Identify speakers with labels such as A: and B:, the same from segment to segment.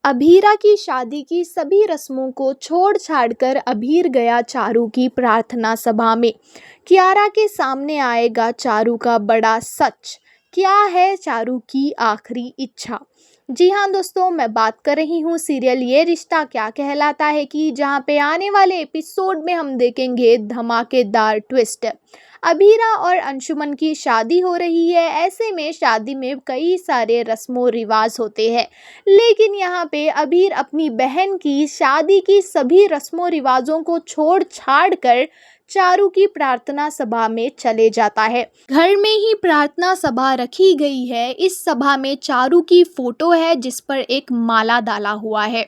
A: अभीरा की शादी की सभी रस्मों को छोड़-छाड़ कर अभीर गया चारू की प्रार्थना सभा में। कियारा के सामने आएगा चारू का बड़ा सच। क्या है चारू की आखिरी इच्छा? जी हाँ दोस्तों, मैं बात कर रही हूँ सीरियल ये रिश्ता क्या कहलाता है की जहाँ पे आने वाले एपिसोड में हम देखेंगे धमाकेदार ट्विस्ट। अभीरा और अंशुमन की शादी हो रही है। ऐसे में शादी में कई सारे रस्मों रिवाज होते हैं, लेकिन यहाँ पे अबीर अपनी बहन की शादी की सभी रस्मों रिवाजों को छोड़ छाड़ कर चारू की प्रार्थना सभा में चले जाता है। घर में ही प्रार्थना सभा रखी गई है। इस सभा में चारू की फोटो है जिस पर एक माला डाला हुआ है।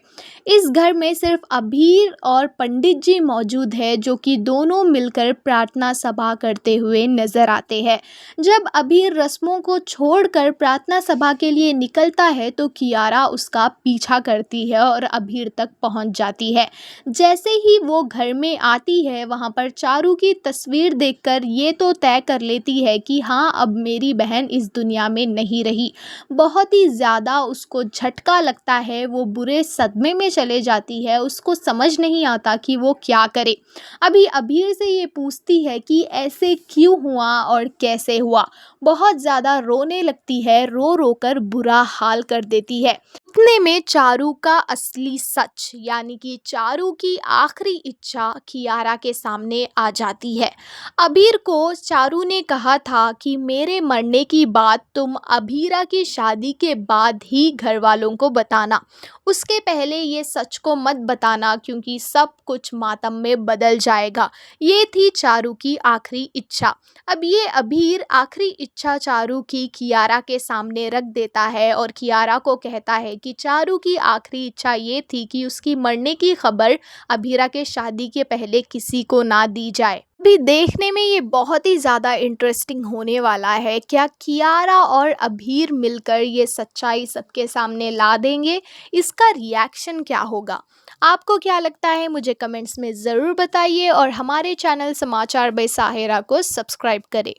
A: इस घर में सिर्फ अबीर और पंडित जी मौजूद है जो कि दोनों मिलकर प्रार्थना सभा करते हुए नजर आते हैं। जब अबीर रस्मों को छोड़कर प्रार्थना सभा के लिए निकलता है तो कियारा उसका पीछा करती है और अबीर तक पहुंच जाती है। जैसे ही वो घर में आती है वहां पर चारू की तस्वीर देखकर ये तो तय कर लेती है कि हाँ, अब मेरी बहन इस दुनिया में नहीं रही। बहुत ही ज़्यादा उसको झटका लगता है, वो बुरे सदमे में चले जाती है। उसको समझ नहीं आता कि वो क्या करे। अभी अबीर से ये पूछती है कि ऐसे क्यों हुआ और कैसे हुआ। बहुत ज़्यादा रोने लगती है, रो रो कर बुरा हाल कर देती है। इतने में चारू का असली सच यानी कि चारू की आखिरी इच्छा कियारा के सामने आ जाती है। अबीर को चारू ने कहा था कि मेरे मरने की बात तुम अभीरा की शादी के बाद ही घर वालों को बताना, उसके पहले ये सच को मत बताना क्योंकि सब कुछ मातम में बदल जाएगा। ये थी चारू की आखिरी इच्छा। अब ये अभीर आखिरी इच्छा चारू की कियारा के सामने रख देता है और कियारा को कहता है कि चारू की आखिरी इच्छा ये थी कि उसकी मरने की खबर अभीरा के शादी के पहले किसी को ना दी जाए। अभी देखने में ये बहुत ही ज़्यादा इंटरेस्टिंग होने वाला है। क्या कियारा और अभीर मिलकर ये सच्चाई सबके सामने ला देंगे? इसका रिएक्शन क्या होगा? आपको क्या लगता है मुझे कमेंट्स में ज़रूर बताइए और हमारे चैनल समाचार बाय साहिरा को सब्सक्राइब करें।